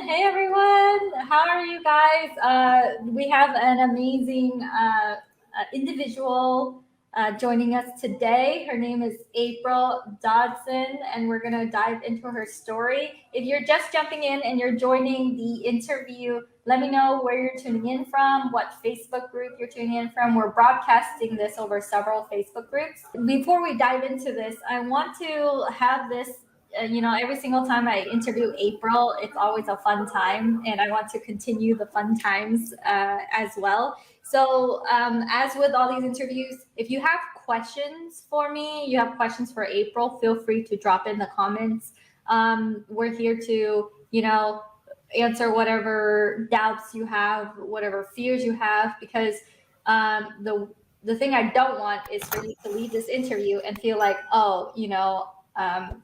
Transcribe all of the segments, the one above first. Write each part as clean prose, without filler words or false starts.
Hey everyone, how are you guys? We have an amazing individual joining us today. Her name is April Dodson, and we're going to dive into her story. If you're just jumping in and you're joining the interview, let me know where you're tuning in from, what Facebook group you're tuning in from. We're broadcasting this over several Facebook groups. Before we dive into this, I want to have this every single time I interview April, it's always a fun time, and I want to continue the fun times as well. So, as with all these interviews, if you have questions for me, you have questions for April, feel free to drop in the comments. We're here to, answer whatever doubts you have, whatever fears you have, because the thing I don't want is for you to leave this interview and feel like,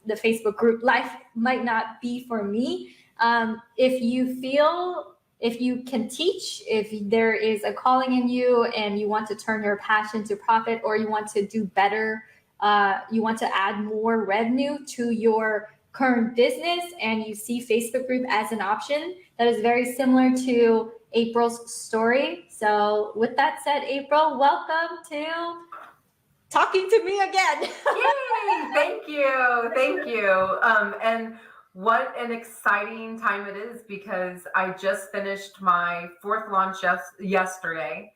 the Facebook group life might not be for me. If you can teach, if there is a calling in you and you want to turn your passion to profit, or you want to do better, you want to add more revenue to your current business, and you see Facebook group as an option, that is very similar to April's story. So with that said, April, welcome to talking to me again. Yay! Thank you. And what an exciting time it is, because I just finished my fourth launch yesterday.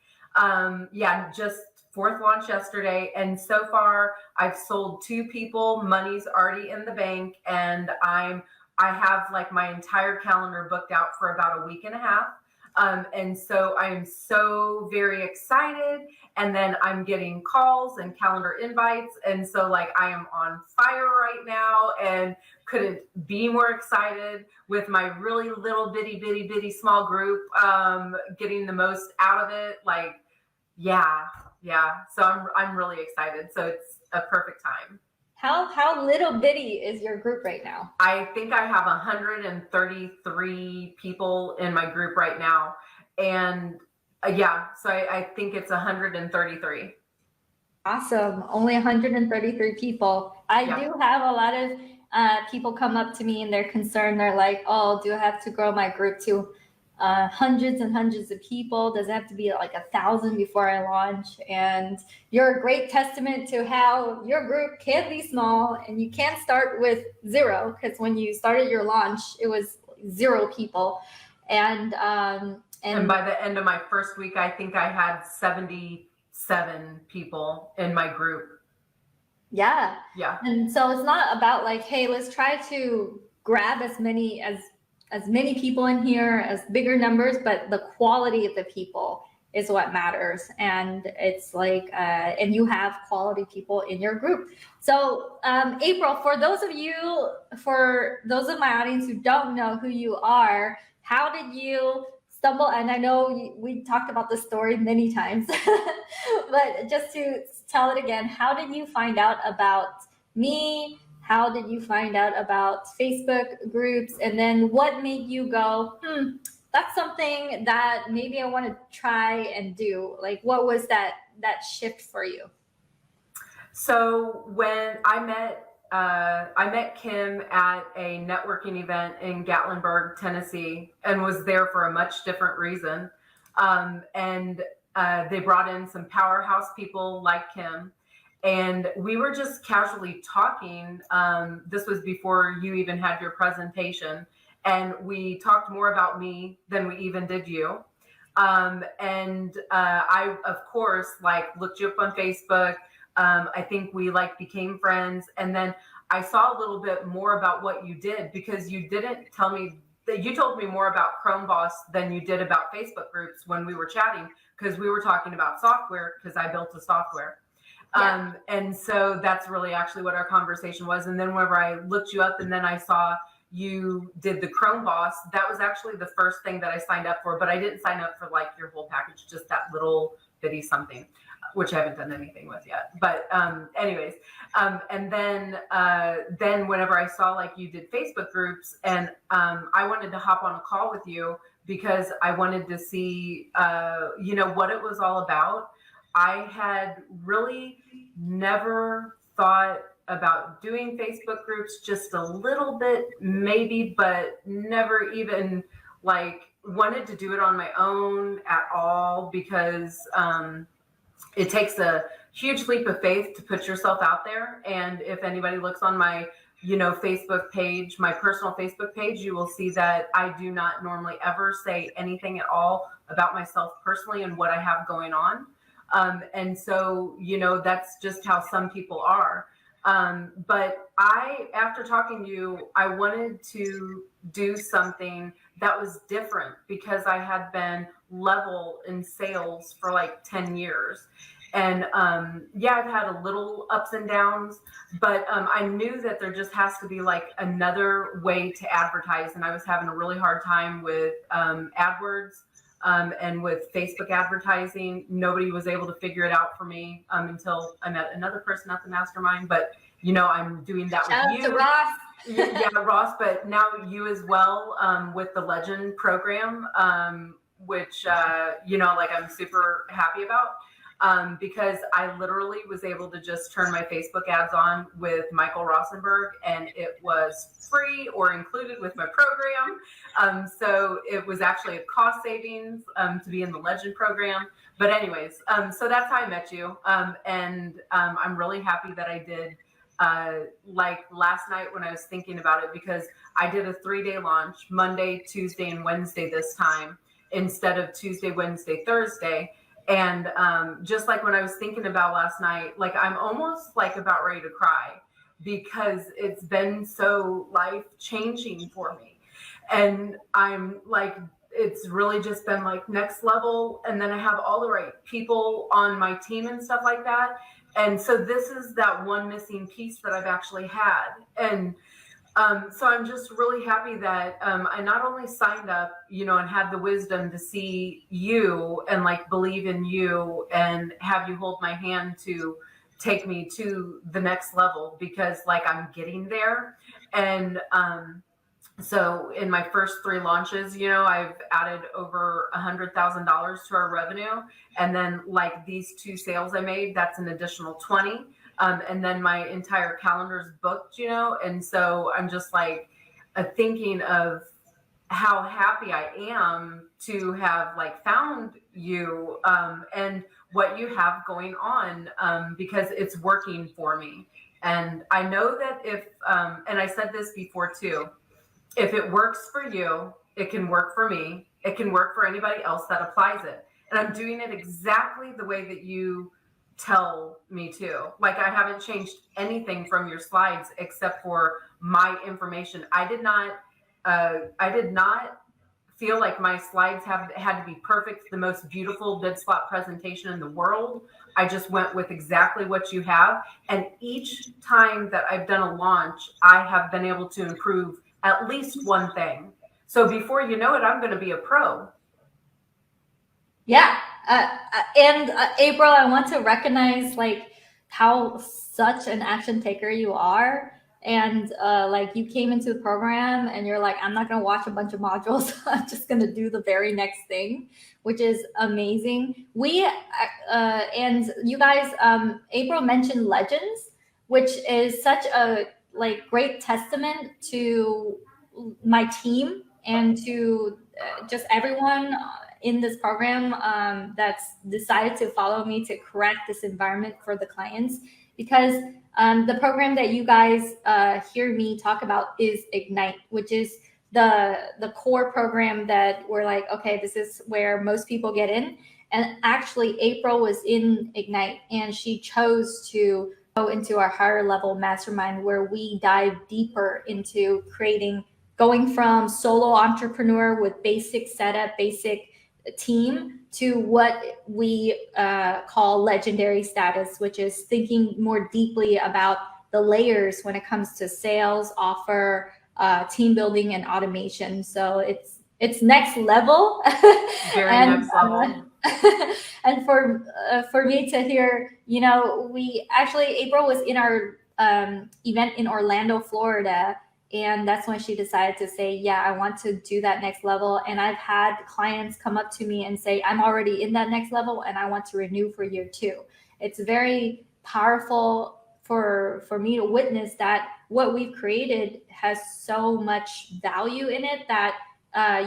Just fourth launch yesterday. And so far I've sold 2 people, money's already in the bank, and I have like my entire calendar booked out for about a week and a half. And so I'm so very excited, and then I'm getting calls and calendar invites. And so like I am on fire right now and couldn't be more excited with my really little bitty small group, getting the most out of it. Like, yeah. So I'm really excited. So it's a perfect time. How little bitty is your group right now? I think I have 133 people in my group right now. And so I think it's 133. Awesome. Only 133 people. I do have a lot of people come up to me and they're concerned. They're like, oh, do I have to grow my group to hundreds and hundreds of people? Does it have to be like 1,000 before I launch? And you're a great testament to how your group can be small, and you can start with 0, because when you started your launch, it was 0 people. And by the end of my first week, I think I had 77 people in my group. Yeah. And so it's not about like, hey, let's try to grab as many people in here, as bigger numbers, but the quality of the people is what matters. And it's like, and you have quality people in your group. So April, for those of my audience who don't know who you are, how did you stumble? And I know we talked about this story many times, but just to tell it again, how did you find out about me? How did you find out about Facebook groups? And then what made you go, that's something that maybe I want to try and do? Like, what was that shift for you? So when I met Kim at a networking event in Gatlinburg, Tennessee, and was there for a much different reason. They brought in some powerhouse people like Kim, and we were just casually talking. This was before you even had your presentation, and we talked more about me than we even did you. I, of course, looked you up on Facebook. I think we became friends. And then I saw a little bit more about what you did, because you didn't tell me that you told me more about Chrome Boss than you did about Facebook groups when we were chatting, because we were talking about software, because I built a software. Yeah. And so that's really actually what our conversation was. And then whenever I looked you up and then I saw you did the Chrome Boss, that was actually the first thing that I signed up for, but I didn't sign up for your whole package, just that little bitty something, which I haven't done anything with yet. But anyways, and then whenever I saw you did Facebook groups, and I wanted to hop on a call with you because I wanted to see, what it was all about. I had really never thought about doing Facebook groups just a little bit, maybe, but never even like wanted to do it on my own at all, because it takes a huge leap of faith to put yourself out there. And if anybody looks on my, Facebook page, my personal Facebook page, you will see that I do not normally ever say anything at all about myself personally and what I have going on. And so, that's just how some people are. But after talking to you, I wanted to do something that was different, because I had been level in sales for like 10 years. And I've had a little ups and downs, but I knew that there just has to be like another way to advertise. And I was having a really hard time with AdWords and with Facebook advertising. Nobody was able to figure it out for me until I met another person at the mastermind. But, I'm doing that Shout with out you. to Ross. Yeah, Ross, but now you as well with the Legend program, which, I'm super happy about. Because I literally was able to just turn my Facebook ads on with Michael Rosenberg, and it was free or included with my program. So it was actually a cost savings to be in the Legend program. But anyways, so that's how I met you. And I'm really happy that I did. Like last night when I was thinking about it, because I did a 3-day launch, Monday, Tuesday, and Wednesday this time, instead of Tuesday, Wednesday, Thursday. And just like when I was thinking about last night, like I'm almost like about ready to cry, because it's been so life changing for me. And I'm like, it's really just been like next level. And then I have all the right people on my team and stuff like that. And so this is that one missing piece that I've actually had. And so I'm just really happy that I not only signed up, and had the wisdom to see you and like believe in you and have you hold my hand to take me to the next level, because like I'm getting there. And so in my first 3 launches, I've added over $100,000 to our revenue. And then like these 2 sales I made, that's an additional 20. And then my entire calendar's booked, and so I'm just like thinking of how happy I am to have like found you and what you have going on, because it's working for me. And I know that if, and I said this before too, if it works for you, it can work for me. It can work for anybody else that applies it. And I'm doing it exactly the way that you tell me to. Like I haven't changed anything from your slides except for my information. I did not feel like my slides had to be perfect, the most beautiful bid slot presentation in the world. I just went with exactly what you have. And each time that I've done a launch, I have been able to improve at least one thing. So before you know it, I'm going to be a pro. Yeah. And April, I want to recognize like how such an action taker you are. And like you came into the program and you're like, I'm not going to watch a bunch of modules. I'm just going to do the very next thing, which is amazing. We and you guys, April mentioned Legends, which is such a like great testament to my team and to just everyone in this program that's decided to follow me to correct this environment for the clients, because the program that you guys hear me talk about is Ignite, which is the core program that we're like, okay, this is where most people get in. And actually April was in Ignite and she chose to go into our higher level mastermind, where we dive deeper into going from solo entrepreneur with basic setup, basic team, to what we call legendary status, which is thinking more deeply about the layers when it comes to sales, offer, team building, and automation. So it's next level. Very next level. And for me to hear, we actually, April was in our event in Orlando, Florida. And that's when she decided to say, yeah, I want to do that next level. And I've had clients come up to me and say, I'm already in that next level and I want to renew for year 2. It's very powerful for me to witness that what we've created has so much value in it that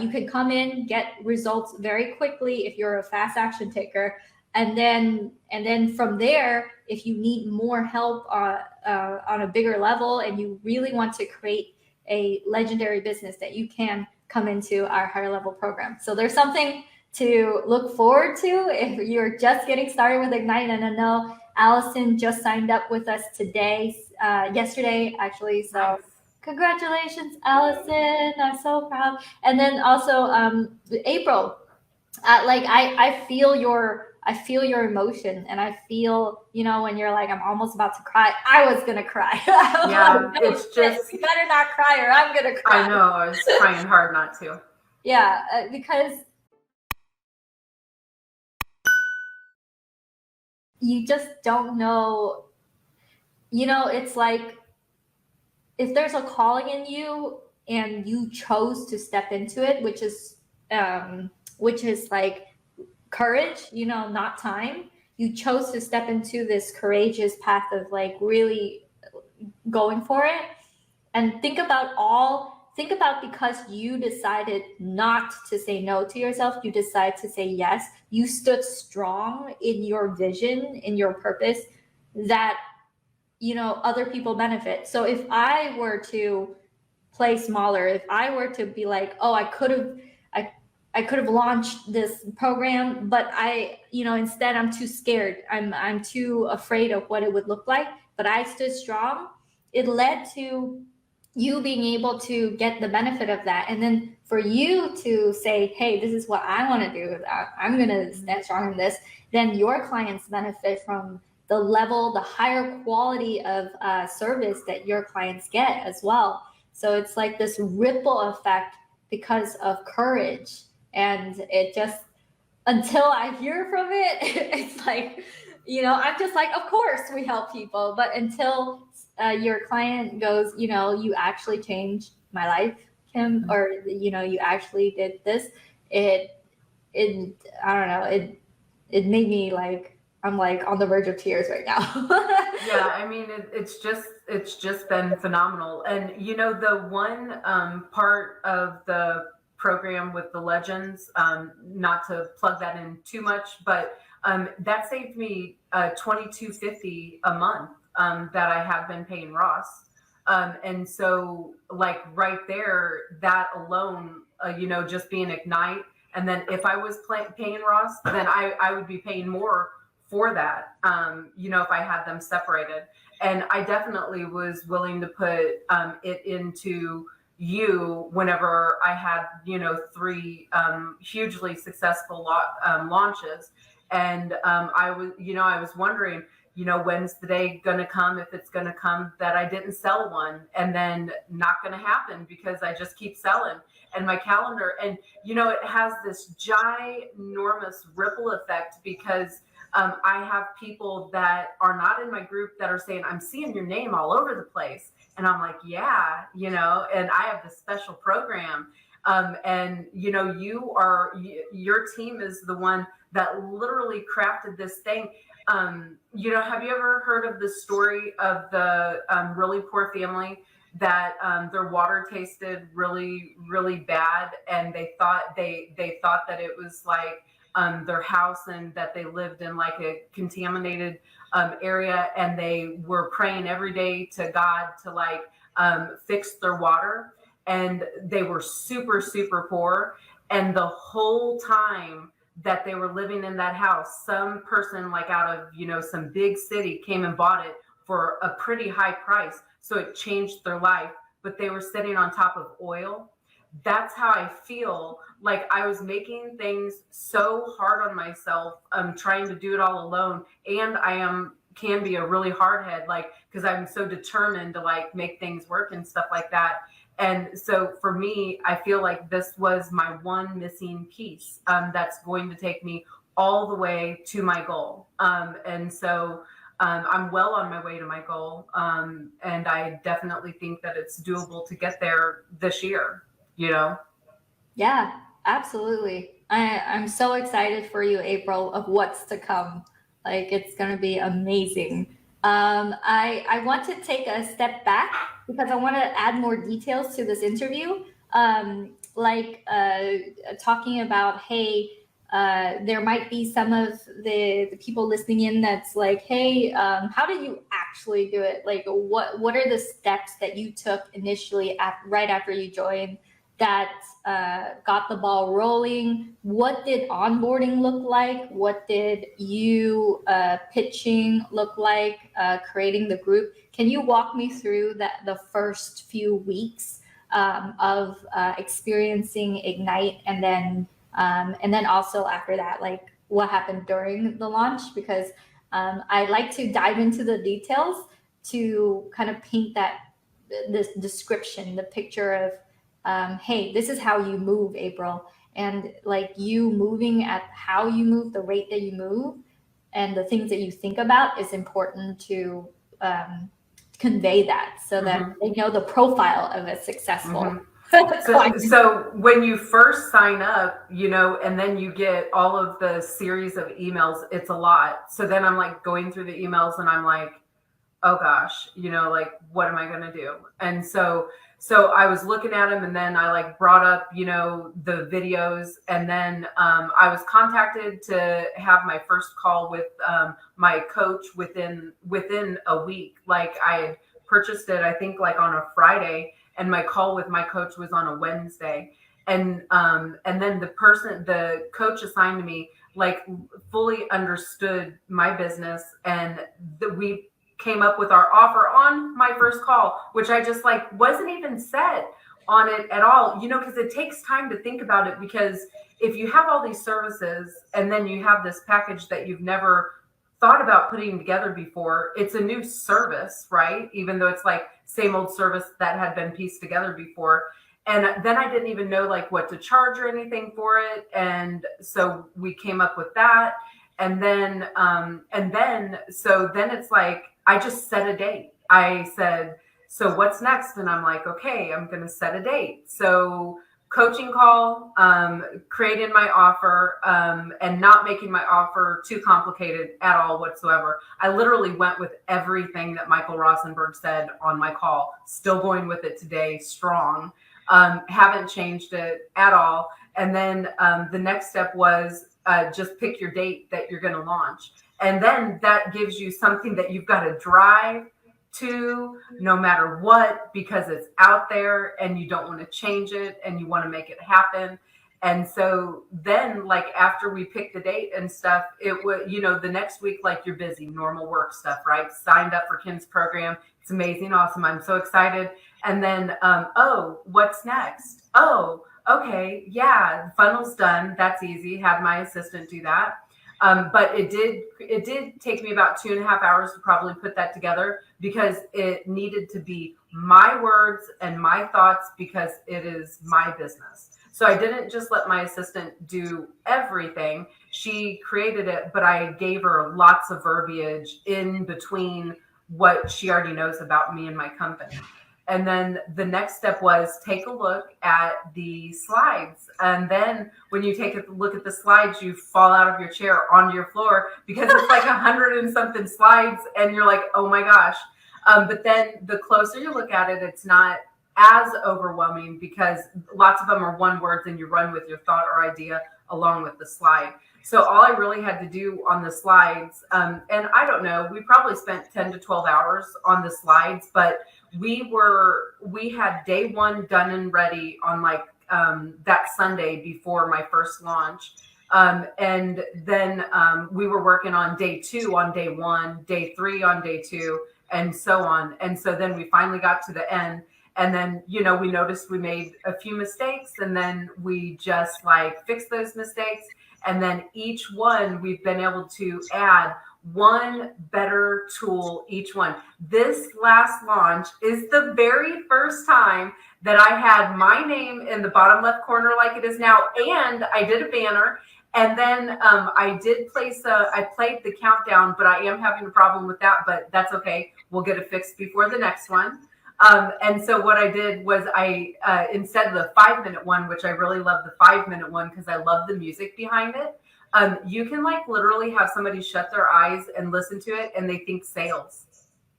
you can come in, get results very quickly if you're a fast action taker, and then from there, if you need more help on a bigger level and you really want to create a legendary business, that you can come into our higher level program. So there's something to look forward to if you're just getting started with Ignite. And I know Allison just signed up with us yesterday actually. So Nice. Congratulations, Allison. I'm so proud. And then also April, I feel your emotion, and I feel, when you're like, I'm almost about to cry. I was gonna cry. Yeah, it's just, you better not cry or I'm gonna cry. I know, I was trying hard not to. Yeah, because you just don't know. It's like, if there's a calling in you and you chose to step into it, which is like courage, not time. You chose to step into this courageous path of like really going for it. And think about because you decided not to say no to yourself, you decide to say yes. You stood strong in your vision, in your purpose, that other people benefit. So if I were to play smaller, if I were to be like, oh, I could have launched this program, but instead I'm too scared. I'm too afraid of what it would look like. But I stood strong. It led to you being able to get the benefit of that. And then for you to say, hey, this is what I want to do. I'm going to stand strong in this. Then your clients benefit from the higher quality of service that your clients get as well. So it's like this ripple effect because of courage. And it just, until I hear from it, it's like, I'm just like, of course we help people. But until your client goes, you actually changed my life, Kim, or, you actually did this, I don't know, it made me like, I'm like on the verge of tears right now. Yeah, I mean, it's just been phenomenal. And the one part of the program with the legends, not to plug that in too much, but that saved me $22.50 a month that I have been paying Ross. And so like right there, that alone, just being Ignite. And then if I was paying Ross, then I would be paying more for that, if I had them separated. And I definitely was willing to put it into you whenever I had, 3 hugely successful launches. And I was wondering, when's the day going to come, if it's going to come, that I didn't sell one, and then not going to happen because I just keep selling. And my calendar, and it has this ginormous ripple effect because I have people that are not in my group that are saying, I'm seeing your name all over the place. And I'm like, yeah, and I have this special program. And, your team is the one that literally crafted this thing. Have you ever heard of the story of the really poor family that their water tasted really, really bad, and they thought that it was like their house, and that they lived in like a contaminated area, and they were praying every day to God to like fix their water, and they were super, super poor. And the whole time that they were living in that house, some person like out of, some big city came and bought it for a pretty high price. So it changed their life, but they were sitting on top of oil. That's how I feel. Like I was making things so hard on myself, trying to do it all alone. And can be a really hard head, like, cause I'm so determined to like make things work and stuff like that. And so for me, I feel like this was my one missing piece, that's going to take me all the way to my goal. And so I'm well on my way to my goal. And I definitely think that it's doable to get there this year, Yeah, absolutely. I'm so excited for you, April, of what's to come. Like, it's going to be amazing. I want to take a step back because I want to add more details to this interview. Talking about, hey, there might be some of the people listening in that's like, hey, how did you actually do it? Like, what are the steps that you took initially right after you joined that got the ball rolling? What did onboarding look like? What did you pitching look like? Creating the group? Can you walk me through the first few weeks of experiencing Ignite, and then also after that, like what happened during the launch? Because I like to dive into the details to kind of paint this description, the picture of hey, this is how you move, April. And like you moving at how you move, the rate that you move, and the things that you think about is important to convey that so that they know the profile of a successful So when you first sign up, and then you get all of the series of emails, it's a lot. So then I'm like going through the emails and I'm like, oh gosh, like what am I going to do? And so I was looking at them, and then I like brought up, the videos, and then I was contacted to have my first call with my coach within a week. Like I had purchased it, I think like on a Friday, and my call with my coach was on a Wednesday. And then the coach assigned to me, like fully understood my business, and we came up with our offer on my first call, which I just like wasn't even set on it at all, because it takes time to think about it. Because if you have all these services and then you have this package that you've never thought about putting together before, it's a new service, right? Even though it's like same old service that had been pieced together before. And then I didn't even know like what to charge or anything for it. And so we came up with that. And then it's like, I just set a date. I said, so what's next? And I'm like, okay, I'm going to set a date. So coaching call, creating my offer, and not making my offer too complicated at all whatsoever. I literally went with everything that Michael Rosenberg said on my call, still going with it today, strong. Haven't changed it at all. And then the next step was just pick your date that you're going to launch. And then that gives you something that you've got to drive to no matter what, because it's out there and you don't want to change it and you want to make it happen. And so then like after we picked the date and stuff, it was, the next week, like you're busy, normal work stuff, right? Signed up for Kim's program. It's amazing. Awesome. I'm so excited. And then, oh, what's next? Oh, okay. Yeah. Funnel's done. That's easy. Had my assistant do that. But it did take me about 2.5 hours to probably put that together, because it needed to be my words and my thoughts, because it is my business. So I didn't just let my assistant do everything. She created it, but I gave her lots of verbiage in between what she already knows about me and my company. And then the next step was take a look at the slides. And then when you take a look at the slides, you fall out of your chair onto your floor, because it's like 100 and something slides and you're like, oh my gosh. But then the closer you look at it, it's not as overwhelming, because lots of them are one words and you run with your thought or idea along with the slide. So all I really had to do on the slides, and I don't know, we probably spent 10 to 12 hours on the slides, but we had day one done and ready on like that Sunday before my first launch. And then we were working on day two on day one, day three on day two, and so on. And so then we finally got to the end. And then, we noticed we made a few mistakes, and then we just like fixed those mistakes. And then each one we've been able to add one better tool each one. This last launch is the very first time that I had my name in the bottom left corner like it is now, and I did a banner. And then I did I played the countdown, but I am having a problem with that, but that's okay. We'll get it fixed before the next one. And so what I did was instead of the 5-minute one, which I really love the 5-minute one because I love the music behind it. You can like literally have somebody shut their eyes and listen to it and they think sales.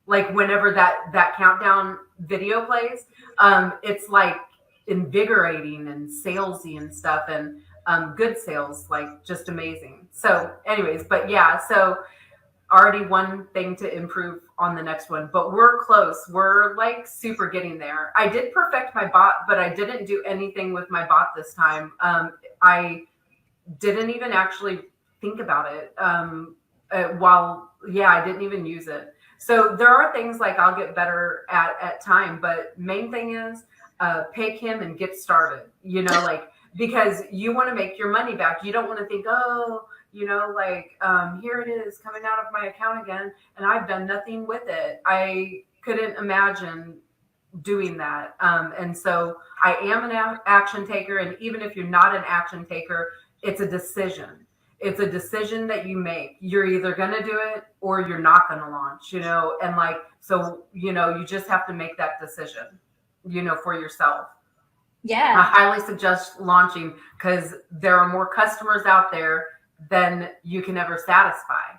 Like whenever that countdown video plays, it's like invigorating and salesy and stuff, and good sales, like just amazing. So anyways, but yeah, so already one thing to improve on the next one, but we're close. We're like super getting there. I did perfect my bot, but I didn't do anything with my bot this time. I didn't even actually think about it. I didn't even use it. So there are things like I'll get better at time, but main thing is pick him and get started, like, because you want to make your money back. You don't want to think, oh, here it is coming out of my account again, and I've done nothing with it. I couldn't imagine doing that. And so I am an action taker. And even if you're not an action taker, it's a decision. It's a decision that you make. You're either going to do it or you're not going to launch, and like, so, you just have to make that decision, for yourself. Yeah. I highly suggest launching because there are more customers out there than you can ever satisfy.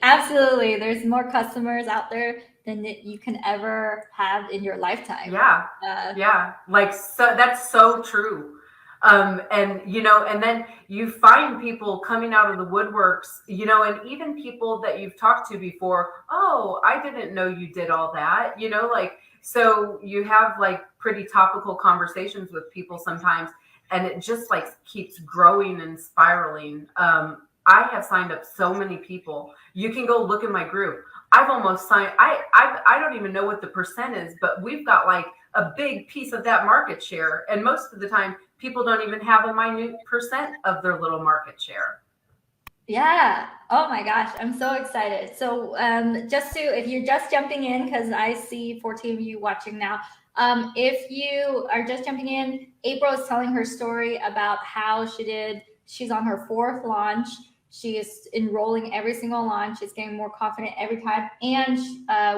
Absolutely. There's more customers out there than you can ever have in your lifetime. Yeah. Yeah. Like, so that's so true. And then you find people coming out of the woodworks, and even people that you've talked to before. Oh, I didn't know you did all that, like, so you have like pretty topical conversations with people sometimes, and it just like keeps growing and spiraling. I have signed up so many people. You can go look at my group. I've almost signed, I don't even know what the percent is, but we've got like a big piece of that market share. And most of the time, people don't even have a minute percent of their little market share. Yeah. Oh my gosh. I'm so excited. So if you're just jumping in, because I see 14 of you watching now. If you are just jumping in, April is telling her story about how she's on her 4th launch. She is enrolling every single launch. She's getting more confident every time. And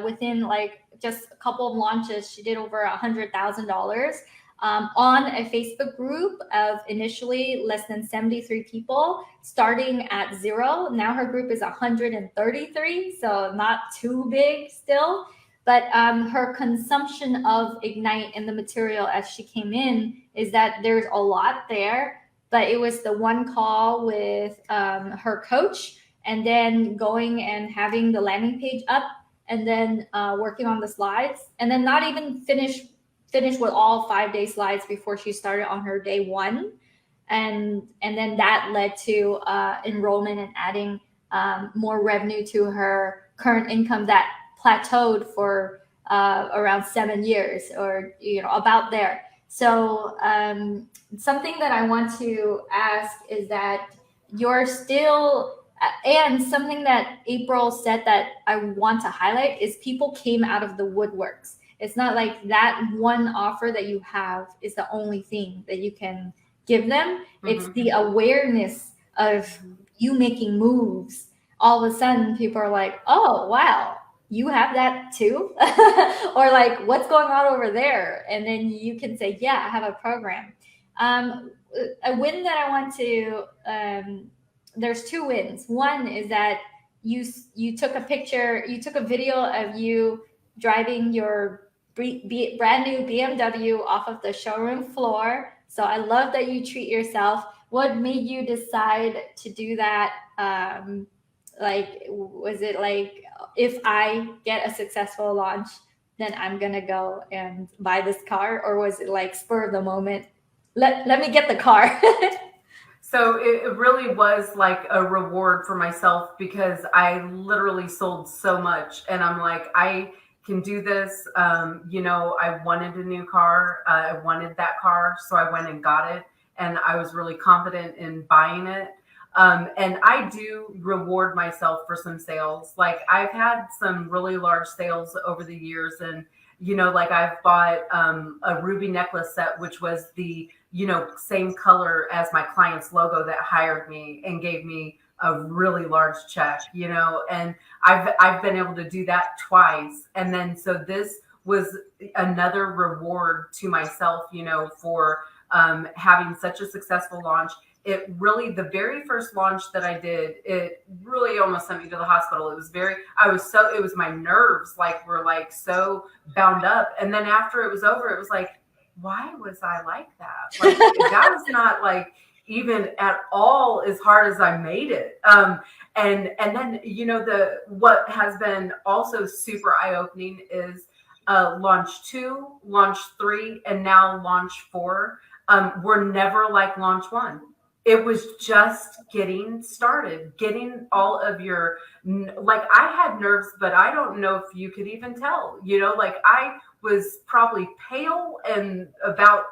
within like just a couple of launches, she did over $100,000 on a Facebook group of initially less than 73 people, starting at 0. Now her group is 133, so not too big still. But her consumption of Ignite and the material as she came in is that there's a lot there. But it was the one call with her coach, and then going and having the landing page up, and then working on the slides, and then not even finish with all 5-day slides before she started on her day 1. And then that led to enrollment and adding more revenue to her current income that plateaued for around 7 years, or about there. So something that I want to ask is that you're still, and something that April said that I want to highlight is people came out of the woodworks. It's not like that one offer that you have is the only thing that you can give them. Mm-hmm. It's the awareness of you making moves. All of a sudden people are like, oh, wow, you have that too? Or like, what's going on over there? And then you can say, yeah, I have a program. A win that I want to, there's 2 wins. One is that you took a video of you driving your brand new BMW off of the showroom floor. So I love that you treat yourself. What made you decide to do that? Was it like, if I get a successful launch, then I'm going to go and buy this car? Or was it like spur of the moment? Let me get the car. So it really was like a reward for myself, because I literally sold so much, and I'm like, I can do this. I wanted a new car. I wanted that car. So I went and got it, and I was really confident in buying it. And I do reward myself for some sales. Like, I've had some really large sales over the years, and like I've bought a ruby necklace set, which was the same color as my client's logo that hired me and gave me a really large check, and I've been able to do that twice. And then so this was another reward to myself, for having such a successful launch, it really, the very first launch that I did, it really almost sent me to the hospital. It was my nerves like were like so bound up. And then after it was over, it was like, why was I like that? Like that was not like even at all as hard as I made it. And then, what has been also super eye-opening is launch 2, launch 3, and now launch 4 were never like launch 1. It was just getting started, getting all of your, like I had nerves, but I don't know if you could even tell, like I was probably pale and felt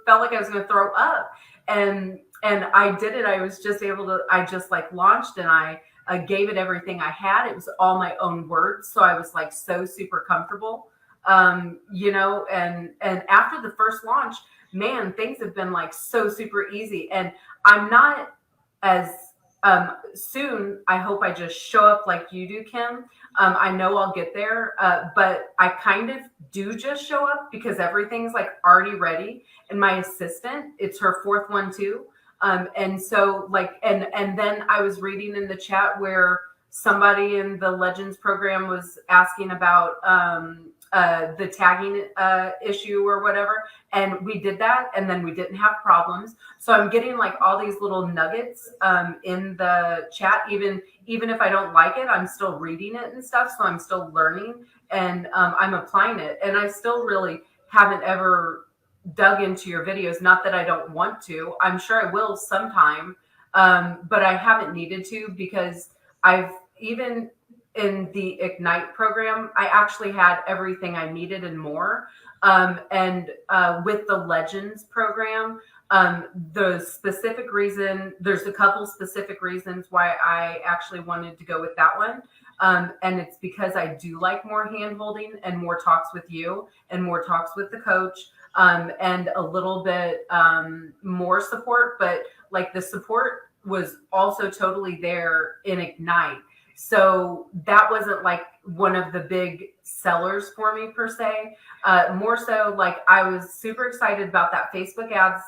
like I was going to throw up. And I did it. I was just I just like launched and I gave it everything I had. It was all my own words. So I was like so super comfortable, and after the first launch, man, things have been like so super easy. And I'm not as soon. I hope I just show up like you do, Kim. I know I'll get there, but I kind of do just show up because everything's like already ready. And my assistant, it's her 4th one too. And so like, and then I was reading in the chat where somebody in the Legends program was asking about the tagging issue or whatever. And we did that and then we didn't have problems. So I'm getting like all these little nuggets in the chat. Even if I don't like it, I'm still reading it and stuff. So I'm still learning and I'm applying it. And I still really haven't ever dug into your videos. Not that I don't want to. I'm sure I will sometime. But I haven't needed to because even in the Ignite program, I actually had everything I needed and more. And with the Legends program, there's a couple specific reasons why I actually wanted to go with that one. And it's because I do like more hand holding and more talks with you and more talks with the coach, and a little bit more support. But like the support was also totally there in Ignite. So that wasn't like one of the big sellers for me per se. More so like I was super excited about that Facebook ads.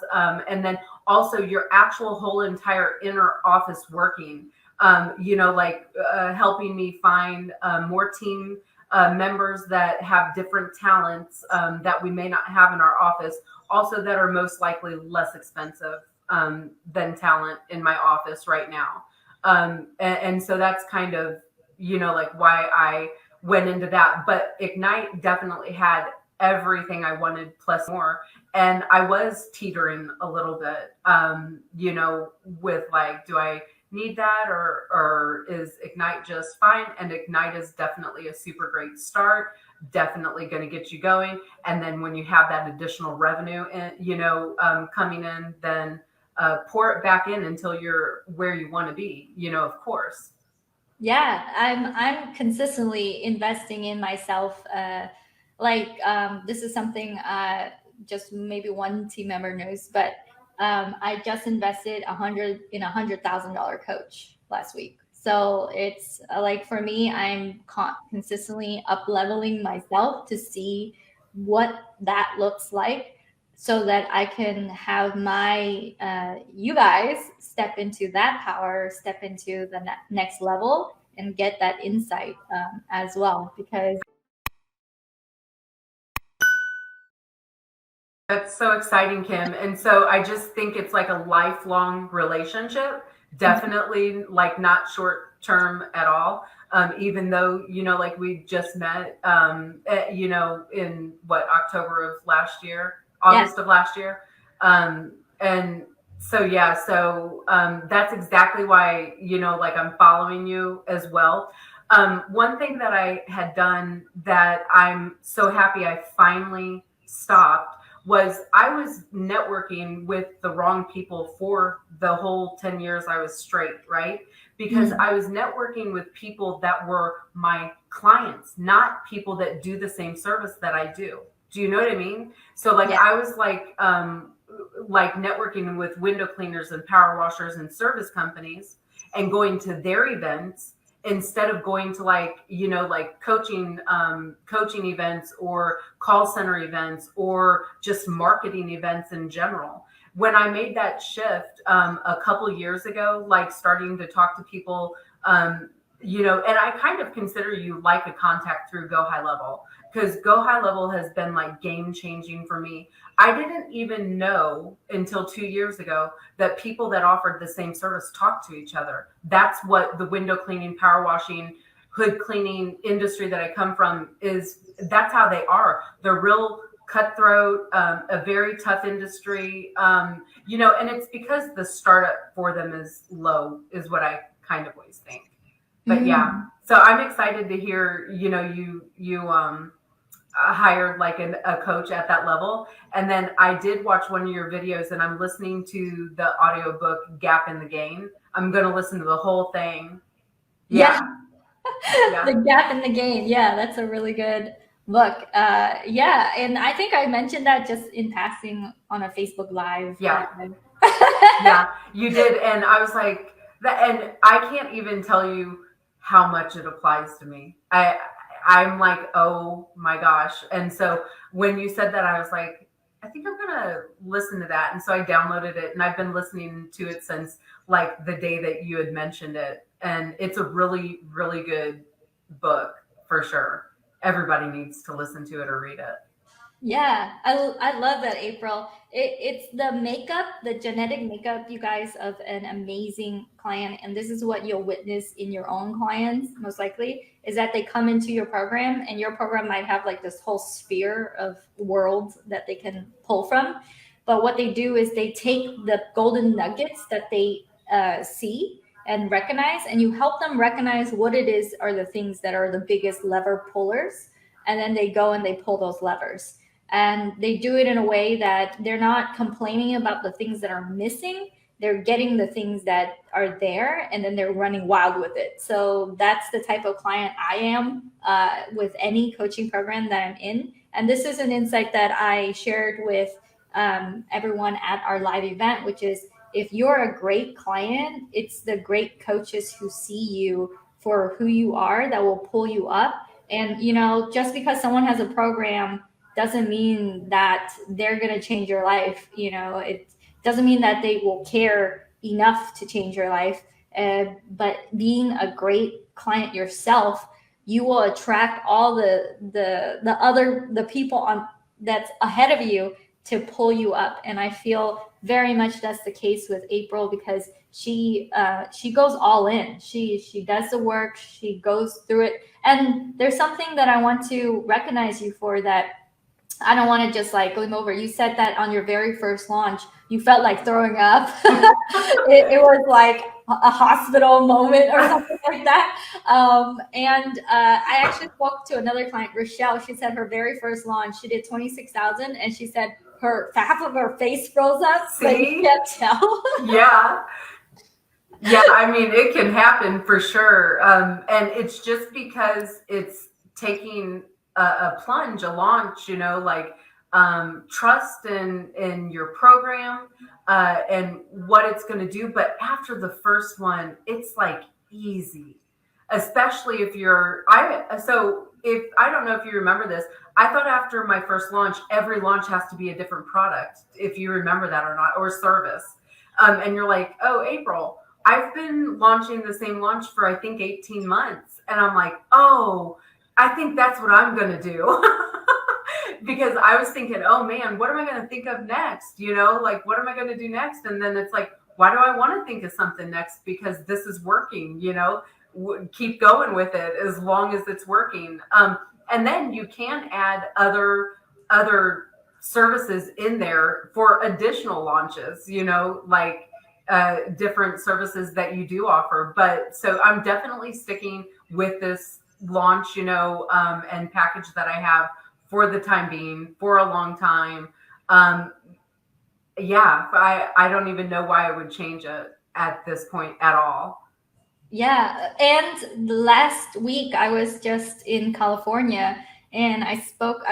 And then also your actual whole entire inner office working, helping me find more team members that have different talents that we may not have in our office. Also that are most likely less expensive than talent in my office right now. And so that's kind of, like why I went into that. But Ignite definitely had everything I wanted plus more. And I was teetering a little bit, with like, do I need that or is Ignite just fine? And Ignite is definitely a super great start, definitely going to get you going. And then when you have that additional revenue, coming in, then pour it back in until you're where you want to be, of course. Yeah, I'm consistently investing in myself. This is something just maybe one team member knows, but I just invested $100,000 coach last week. So it's like for me, I'm consistently up leveling myself to see what that looks like, so that I can have my you guys step into that power, step into the next level, and get that insight as well. Because that's so exciting, Kim. And so I just think it's like a lifelong relationship. Definitely like not short term at all. Even though, like we just met, in October of last year, August of last year. And so, yeah, that's exactly why, like I'm following you as well. One thing that I had done that I'm so happy I finally stopped was I was networking with the wrong people for the whole 10 years I was straight, right? Because I was networking with people that were my clients, not people that do the same service that I do. Do you know what I mean? So like I was like networking with window cleaners and power washers and service companies and going to their events instead of going to coaching events or call center events or just marketing events in general. when I made that shift a couple years ago, like starting to talk to people, and I kind of consider you like a contact through Go High Level, because Go High Level has been like game changing for me. I didn't even know until 2 years ago that people that offered the same service talked to each other. That's what the window cleaning, power washing, hood cleaning industry that I come from is. That's how they are. They're real cutthroat, a very tough industry, and it's because the startup for them is low, is what I kind of always think. But yeah, so I'm excited to hear, you hired like a coach at that level. And then I did watch one of your videos, and I'm listening to the audiobook Gap in the Gain. I'm going to listen to the whole thing. Yeah. Yeah. The Gap in the Gain. Yeah, that's a really good book. Yeah, and I think I mentioned that just in passing on a Facebook Live. Yeah. Yeah, you did. And I was like, and I can't even tell you how much it applies to me. I'm like, oh my gosh. And so when you said that, I was like, I think I'm gonna listen to that. And so I downloaded it, and I've been listening to it since like the day that you had mentioned it. And it's a really, really good book for sure. Everybody needs to listen to it or read it. Yeah, I love that, April. It's the makeup, the genetic makeup, you guys, of an amazing client. And this is what you'll witness in your own clients, most likely, is that they come into your program, and your program might have like this whole sphere of worlds that they can pull from. But what they do is they take the golden nuggets that they see and recognize, and you help them recognize what it is are the things that are the biggest lever pullers. And then they go and they pull those levers, and they do it in a way that they're not complaining about the things that are missing. They're getting the things that are there, and then they're running wild with it. So that's the type of client I am with any coaching program that I'm in. And this is an insight that I shared with everyone at our live event, which is, if you're a great client, it's the great coaches who see you for who you are that will pull you up. And, just because someone has a program doesn't mean that they're going to change your life. It doesn't mean that they will care enough to change your life. But being a great client yourself, you will attract all the people on that's ahead of you to pull you up. And I feel very much that's the case with April, because she goes all in. She does the work. She goes through it. And there's something that I want to recognize you for, that I don't want to just like gleam over. You said that on your very first launch, you felt like throwing up. It was like a hospital moment or something like that. And I actually spoke to another client, Rochelle. She said her very first launch, she did 26,000, and she said half of her face froze up. See? But you can't tell. Yeah. Yeah, I mean, it can happen for sure. And it's just because it's taking a plunge, a launch, trust in your program and what it's going to do. But after the first one, it's like easy, especially if I don't know if you remember this. I thought after my first launch, every launch has to be a different product, if you remember that or not, or service. And you're like, oh, April, I've been launching the same launch for, I think, 18 months. And I'm like, oh, I think that's what I'm going to do. Because I was thinking, oh man, what am I going to think of next? What am I going to do next? And then it's like, why do I want to think of something next? Because this is working, keep going with it as long as it's working. And then you can add other services in there for additional launches, different services that you do offer. But so I'm definitely sticking with this launch, and package that I have for the time being, for a long time. I don't even know why I would change it at this point at all. Yeah. And last week I was just in California, and I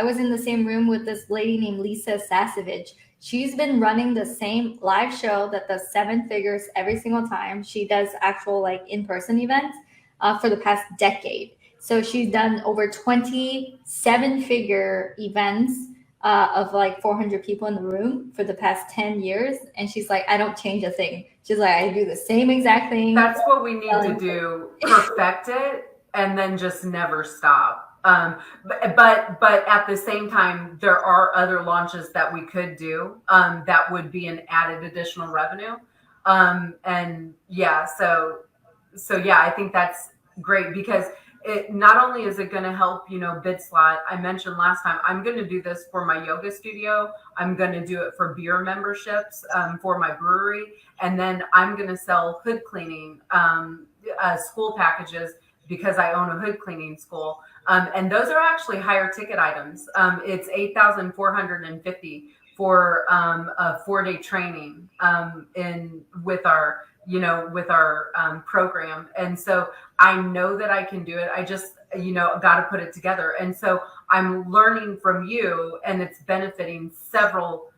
was in the same room with this lady named Lisa Sasevich. She's been running the same live show that does 7 figures every single time. She does actual in-person events for the past decade. So she's done over 27 figure events of like 400 people in the room for the past 10 years. And she's like, I don't change a thing. She's like, I do the same exact thing. That's what we need to do, perfect it, and then just never stop. But at the same time, there are other launches that we could do that would be an added additional revenue. And yeah, so yeah, I think that's great because it not only is it going to help, bid slot. I mentioned last time, I'm going to do this for my yoga studio. I'm going to do it for beer memberships for my brewery. And then I'm going to sell hood cleaning school packages because I own a hood cleaning school. And those are actually higher ticket items. It's $8,450 for a 4-day training with our program. And so I know that I can do it. I just, got to put it together. And so I'm learning from you, and it's benefiting several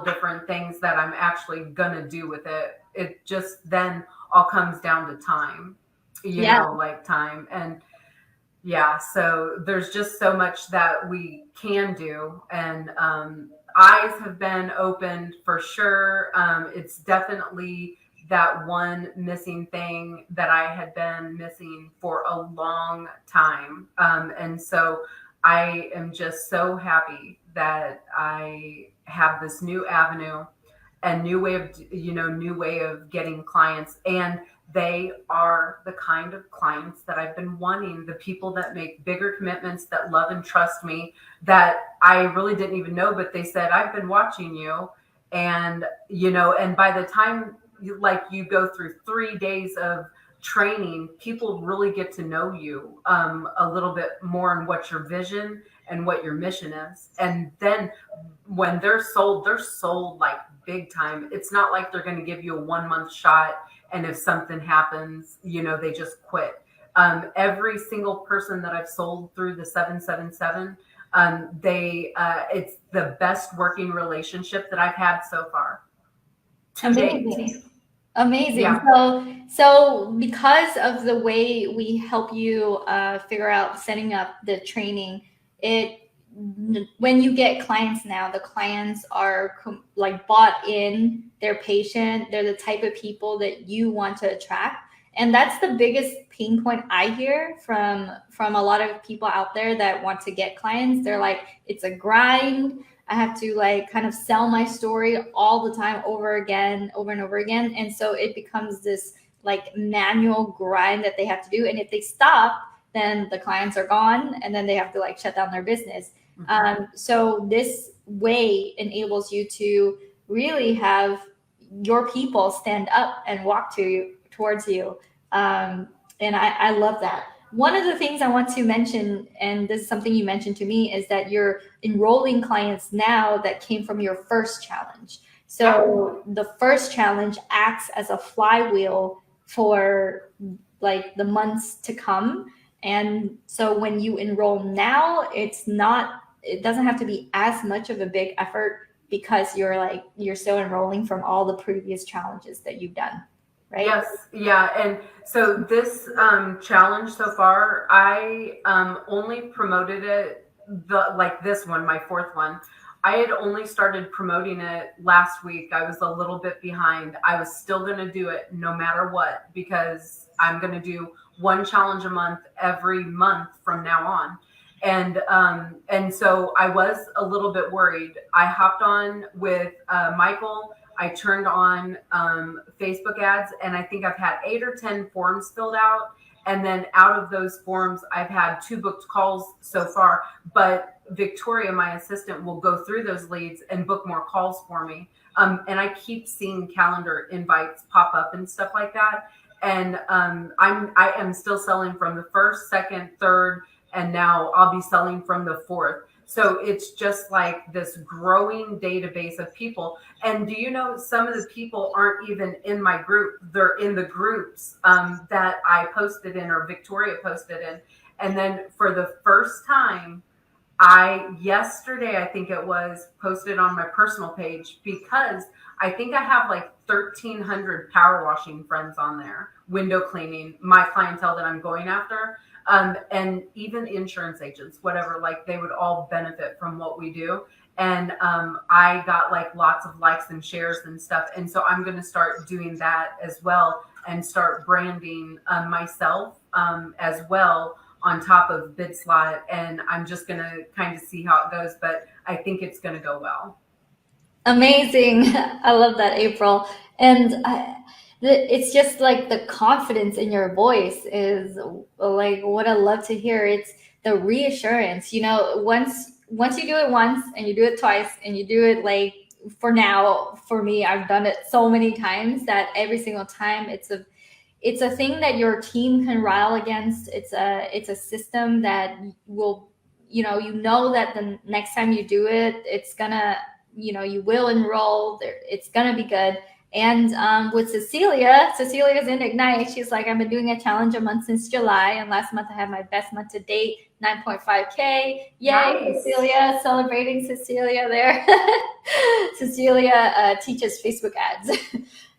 different things that I'm actually going to do with it. It just then all comes down to time, like time. And yeah, so there's just so much that we can do. And eyes have been opened for sure. It's definitely that one missing thing that I had been missing for a long time. And so I am just so happy that I have this new avenue and new way of getting clients. And they are the kind of clients that I've been wanting, the people that make bigger commitments, that love and trust me, that I really didn't even know, but they said, I've been watching you. And, and by the time you go through 3 days of training, people really get to know you a little bit more and what your vision and what your mission is. And then when they're sold like big time. It's not like they're going to give you a 1-month shot, and if something happens, they just quit. Every single person that I've sold through the 777, it's the best working relationship that I've had so far. Amazing. Yeah. So because of the way we help you figure out setting up the training, when you get clients now, the clients are bought in, they're patient, they're the type of people that you want to attract. And that's the biggest pain point I hear from a lot of people out there that want to get clients. They're like, it's a grind. I have to kind of sell my story all the time over and over again. And so it becomes this manual grind that they have to do. And if they stop, then the clients are gone, and then they have to shut down their business. Mm-hmm. So this way enables you to really have your people stand up and walk towards you. And I love that. One of the things I want to mention, and this is something you mentioned to me, is that you're enrolling clients now that came from your first challenge. So the first challenge acts as a flywheel for the months to come. And so when you enroll now, it doesn't have to be as much of a big effort because you're still enrolling from all the previous challenges that you've done. Right? Yes. Yeah. And so this challenge so far, I only promoted it this one, my fourth one. I had only started promoting it last week. I was a little bit behind. I was still going to do it no matter what, because I'm going to do one challenge a month every month from now on. And so I was a little bit worried. I hopped on with Michael. I turned on Facebook ads, and I think I've had 8 or 10 forms filled out. And then out of those forms, I've had 2 booked calls so far. But Victoria, my assistant, will go through those leads and book more calls for me. And I keep seeing calendar invites pop up and stuff like that. And I am still selling from the first, second, third, and now I'll be selling from the fourth. So it's just this growing database of people. And do you know, some of the people aren't even in my group. They're in the groups that I posted in, or Victoria posted in. And then for the first time, yesterday, I think it was, posted on my personal page, because I think I have 1,300 power washing friends on there, window cleaning, my clientele that I'm going after. and even insurance agents, whatever, like they would all benefit from what we do. And I got like lots of likes and shares and stuff. And so I'm going to start doing that as well and start branding myself as well on top of BidSlot. And I'm just going to kind of see how it goes, but I think it's going to go well. Amazing. I love that, April. And it's just like the confidence in your voice is like what I love to hear. It's the reassurance. You know, once you do it once and you do it twice and you do it like for now, for me, I've done it so many times that every single time it's a thing that your team can rile against. It's a system that will, you know that the next time you do it, it's gonna, you will enroll there. It's gonna be good. And with Cecilia's in Ignite. She's like, I've been doing a challenge a month since July, and last month I had my best month to date, 9.5K. Yay, Nice. Cecilia! Celebrating Cecilia there. Cecilia teaches Facebook ads.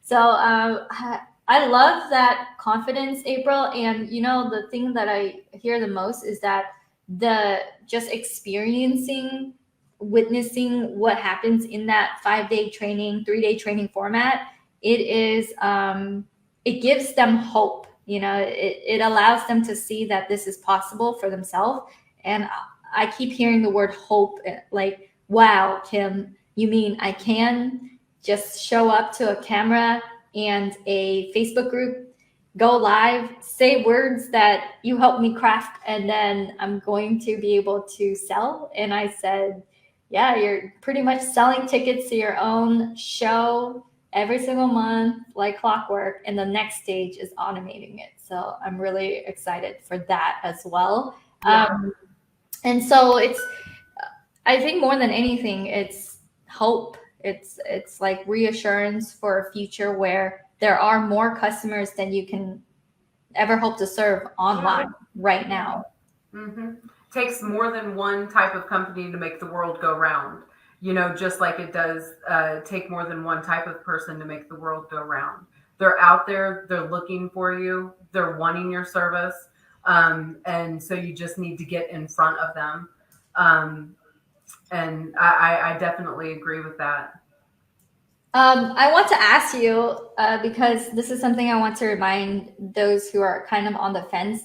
So I love that confidence, April. And the thing that I hear the most is that the just witnessing what happens in that 5-day training, 3-day training format, it gives them hope. It allows them to see that this is possible for themselves. And I keep hearing the word hope, like, wow, Kim, you mean I can just show up to a camera and a Facebook group, go live, say words that you helped me craft, and then I'm going to be able to sell? And I said, yeah, you're pretty much selling tickets to your own show every single month, like clockwork. And the next stage is automating it. So I'm really excited for that as well. Yeah. And so I think more than anything, it's hope. It's like reassurance for a future where there are more customers than you can ever hope to serve online right now. Mm-hmm. Takes more than one type of company to make the world go round. Just like it does take more than one type of person to make the world go round. They're out there, they're looking for you, they're wanting your service. And so you just need to get in front of them. And I definitely agree with that. I want to ask you, because this is something I want to remind those who are kind of on the fence.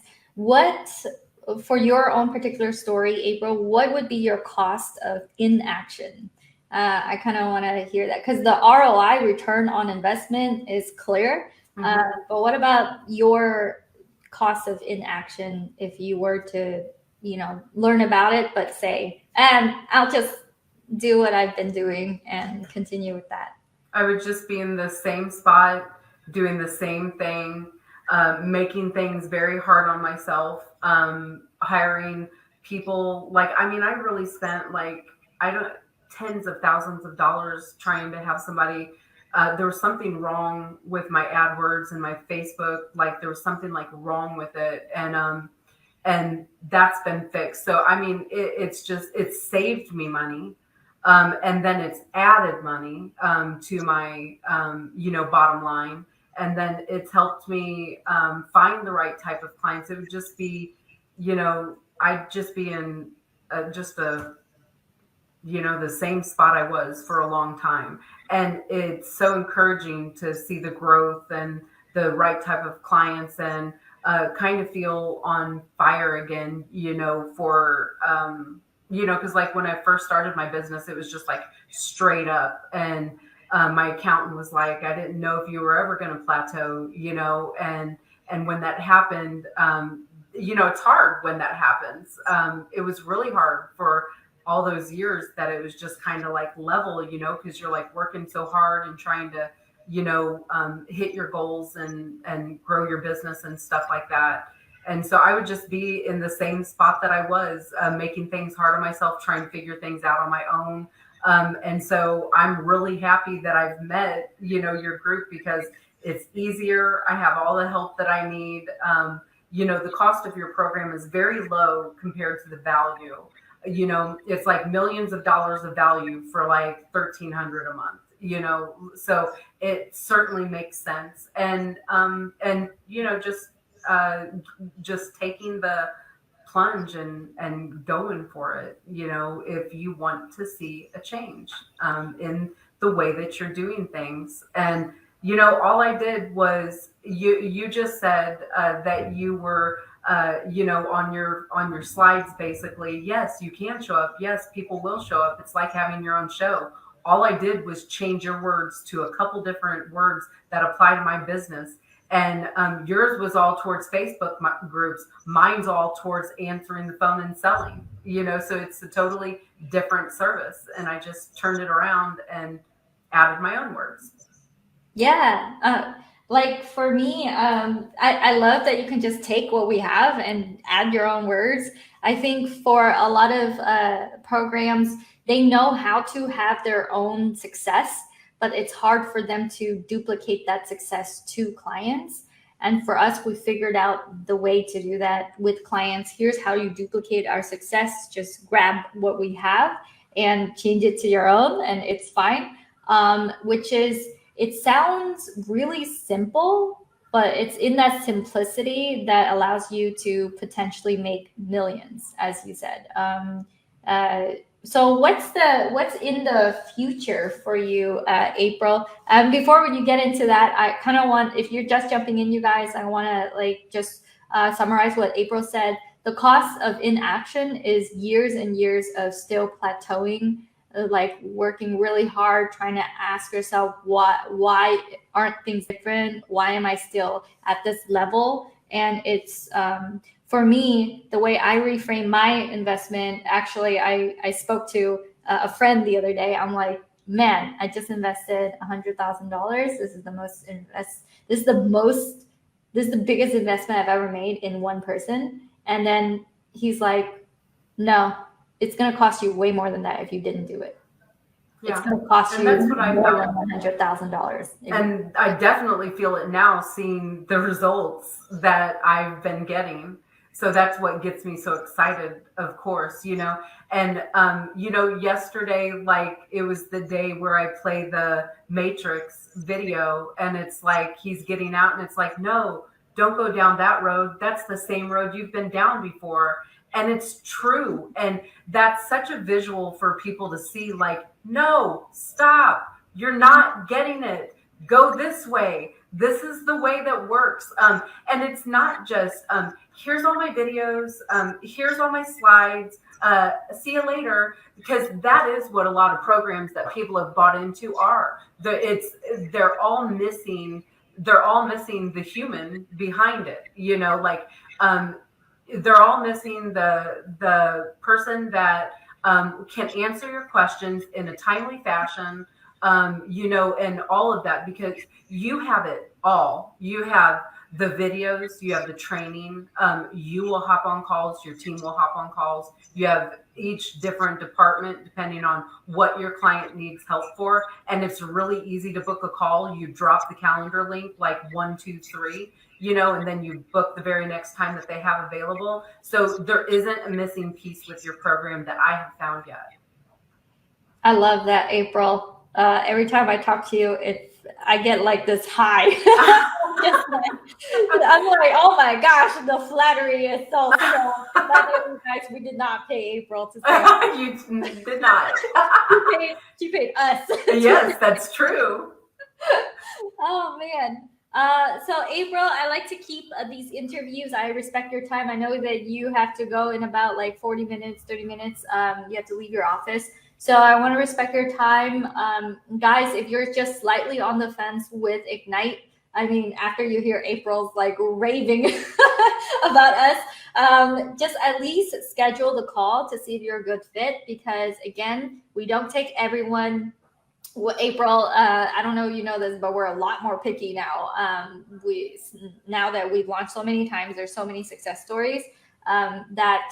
For your own particular story, April, what would be your cost of inaction? I kind of want to hear that, because the ROI, return on investment, is clear. But what about your cost of inaction if you were to, learn about it, but say, and I'll just do what I've been doing and continue with that? I would just be in the same spot, doing the same thing, making things very hard on myself, hiring people. I really spent tens of thousands of dollars trying to have somebody. There was something wrong with my AdWords and my Facebook. There was something wrong with it, and that's been fixed. So it's saved me money. And then it's added money to my, bottom line. And then it's helped me find the right type of clients. It would just be, I'd just be in the same spot I was for a long time. And it's so encouraging to see the growth and the right type of clients, and kind of feel on fire again, for because when I first started my business, it was just straight up. And my accountant was like, I didn't know if you were ever going to plateau, and when that happened, it's hard when that happens. It was really hard for all those years that it was just kind of level, because you're working so hard and trying to, hit your goals and grow your business and stuff like that. And so I would just be in the same spot that I was, making things hard on myself, trying to figure things out on my own. And so I'm really happy that I've met, your group, because it's easier. I have all the help that I need. The cost of your program is very low compared to the value. It's millions of dollars of value for $1,300 a month, so it certainly makes sense. And just just taking the plunge and going for it, if you want to see a change in the way that you're doing things. And all I did was, you just said that you were on your slides, basically, yes, you can show up, yes, people will show up, it's like having your own show. All I did was change your words to a couple different words that apply to my business. And yours was all towards Facebook groups. Mine's all towards answering the phone and selling. So it's a totally different service. And I just turned it around and added my own words. Yeah. Like for me, I love that you can just take what we have and add your own words. I think for a lot of programs, they know how to have their own success, but it's hard for them to duplicate that success to clients. And for us, we figured out the way to do that with clients. Here's how you duplicate our success. Just grab what we have and change it to your own, and it's fine. Which is, it sounds really simple, but it's in that simplicity that allows you to potentially make millions, as you said. So what's in the future for you, April? Before you get into that, I kind of want, if you're just jumping in, you guys, I want to just summarize what April said. The cost of inaction is years and years of still plateauing, like working really hard, trying to ask yourself, why aren't things different? Why am I still at this level? And it's, for me, the way I reframe my investment, actually, I spoke to a friend the other day. I'm like, man, I just invested $100,000. This is the biggest investment I've ever made in one person. And then he's like, no, it's going to cost you way more than that if you didn't do it. Yeah. It's going to cost And you that's what I more felt. than $100,000. And I definitely feel it now, seeing the results that I've been getting. So that's what gets me so excited, of course, And, yesterday, like, it was the day where I play the Matrix video, and it's like he's getting out, and it's like, no, don't go down that road. That's the same road you've been down before. And it's true. And that's such a visual for people to see, like, no, stop. You're not getting it. Go this way. This is the way that works. And it's not just, here's all my videos. Here's all my slides. See you later. Because that is what a lot of programs that people have bought into are. They're all missing the human behind it. They're all missing the person that can answer your questions in a timely fashion, and all of that, because you have it all. You have the videos, you have the training, you will hop on calls, your team will hop on calls. You have each different department depending on what your client needs help for. And it's really easy to book a call. You drop the calendar link, like 1, 2, 3, and then you book the very next time that they have available. So there isn't a missing piece with your program that I have found yet. I love that, April. Every time I talk to you, I get like this high. I'm like, oh my gosh, the flattery is so strong. Guys, we did not pay April to say You did not. she paid us. Yes, that's true. Oh man. So April, I like to keep these interviews. I respect your time. I know that you have to go in about like 40 minutes, 30 minutes. You have to leave your office. So I want to respect your time. Guys, if you're just slightly on the fence with Ignite, I mean, after you hear April's like raving about us, just at least schedule the call to see if you're a good fit, because again, we don't take everyone. Well, April, I don't know if you know this, but we're a lot more picky now. Now that we've launched so many times, there's so many success stories that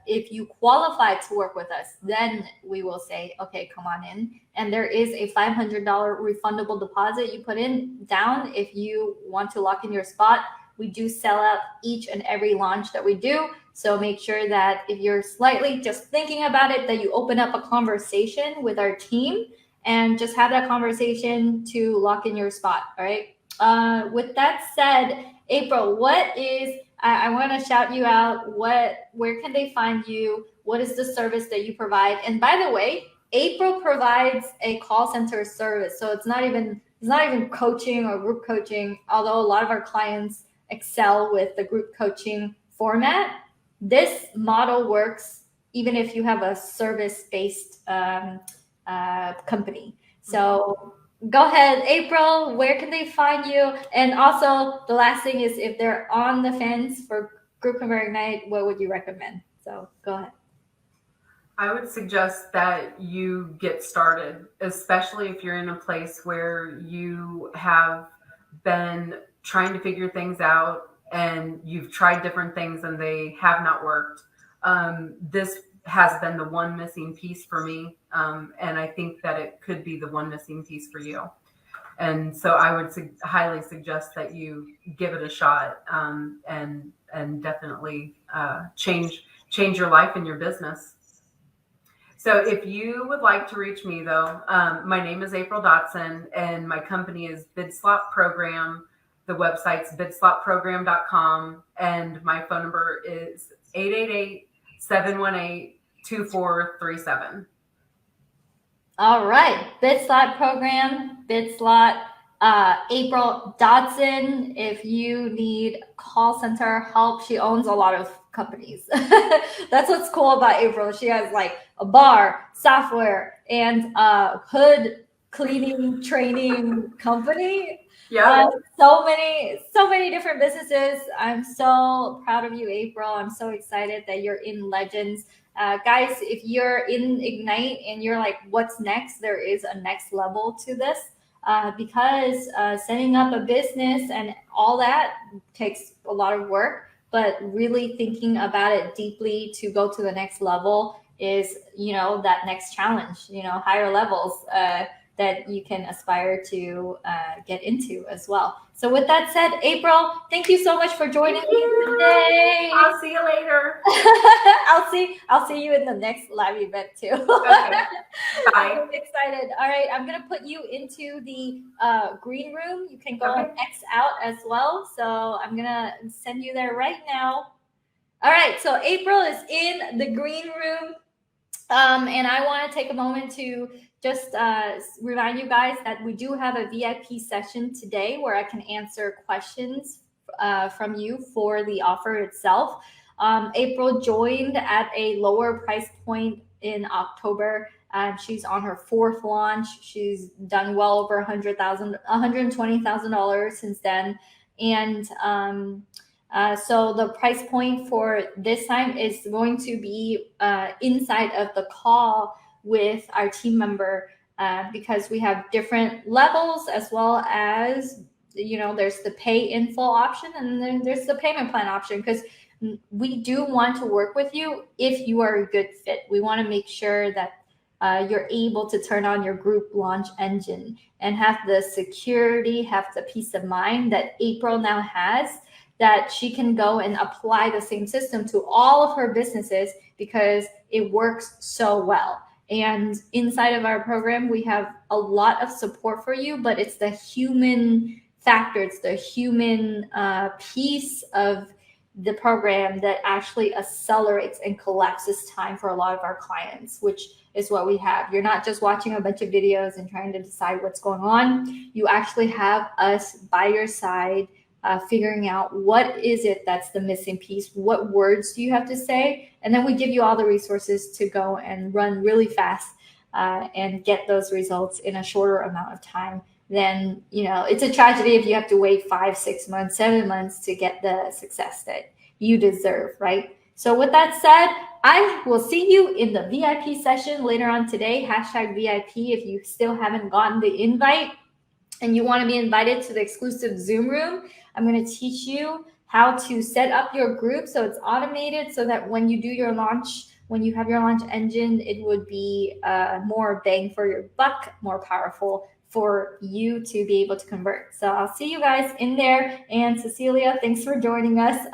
if you qualify to work with us, then we will say, okay, come on in. And there is a $500 refundable deposit you put in down if you want to lock in your spot. We do sell out each and every launch that we do. So make sure that if you're slightly just thinking about it, that you open up a conversation with our team and just have that conversation to lock in your spot. All right. With that said, April, I want to shout you out. Where can they find you? What is the service that you provide? And by the way, April provides a call center service. So it's not even coaching or group coaching, although a lot of our clients excel with the group coaching format. This model works even if you have a service-based company. So go ahead, April, where can they find you? And also the last thing is, if they're on the fence for GroupConvert Ignite, what would you recommend? So go ahead. I would suggest that you get started, especially if you're in a place where you have been trying to figure things out and you've tried different things and they have not worked. This has been the one missing piece for me. And I think that it could be the one missing piece for you. And so I would highly suggest that you give it a shot, and definitely change your life and your business. So if you would like to reach me, though, my name is April Dodson, and my company is BidSlot Program. The website's bidslotprogram.com, and my phone number is 888-718-2437. All right, BidSlot Program, BidSlot, April Dodson. If you need call center help, she owns a lot of companies. That's what's cool about April. She has like a bar, software, and a hood cleaning training company. Yeah. So many different businesses. I'm so proud of you, April. I'm so excited that you're in Legends. Guys, if you're in Ignite and you're like, what's next? There is a next level to this, because setting up a business and all that takes a lot of work, but really thinking about it deeply to go to the next level is, that next challenge, higher levels that you can aspire to get into as well. So with that said, April, thank you so much for joining me today. I'll see you later. I'll see you in the next live event too. Okay. Bye. I'm excited. All right, I'm gonna put you into the green room. You can go and X out as well. So I'm gonna send you there right now. All right, so April is in the green room. And I want to take a moment to just remind you guys that we do have a VIP session today where I can answer questions from you for the offer itself. April joined at a lower price point in October. She's on her 4th launch. She's done well over $120,000 since then. And so the price point for this time is going to be inside of the call with our team member, because we have different levels, as well as, there's the pay in full option, and then there's the payment plan option, because we do want to work with you if you are a good fit. We want to make sure that you're able to turn on your group launch engine and have the security, have the peace of mind that April now has, that she can go and apply the same system to all of her businesses because it works so well. And inside of our program, we have a lot of support for you, but it's the human factor, it's the human piece of the program that actually accelerates and collapses time for a lot of our clients, which is what we have. You're not just watching a bunch of videos and trying to decide what's going on. You actually have us by your side, figuring out what is it that's the missing piece, what words do you have to say, and then we give you all the resources to go and run really fast and get those results in a shorter amount of time. Then, it's a tragedy if you have to wait 5, 6 months, 7 months to get the success that you deserve, right? So with that said, I will see you in the VIP session later on today, #VIP. If you still haven't gotten the invite and you want to be invited to the exclusive Zoom room, I'm going to teach you how to set up your group so it's automated, so that when you do your launch, when you have your launch engine, it would be more bang for your buck, more powerful for you to be able to convert. So I'll see you guys in there. And Cecilia, thanks for joining us.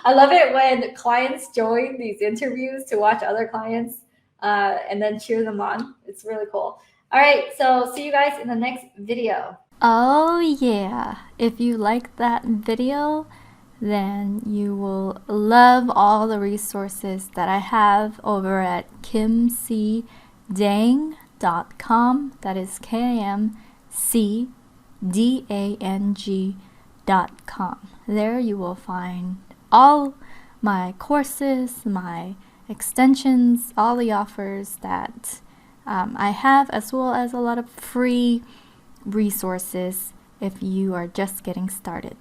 I love it when clients join these interviews to watch other clients and then cheer them on. It's really cool. All right, so see you guys in the next video. Oh yeah, if you like that video, then you will love all the resources that I have over at kimcdang.com. That is KIMCDANG.com. There you will find all my courses, my extensions, all the offers that I have, as well as a lot of free resources if you are just getting started.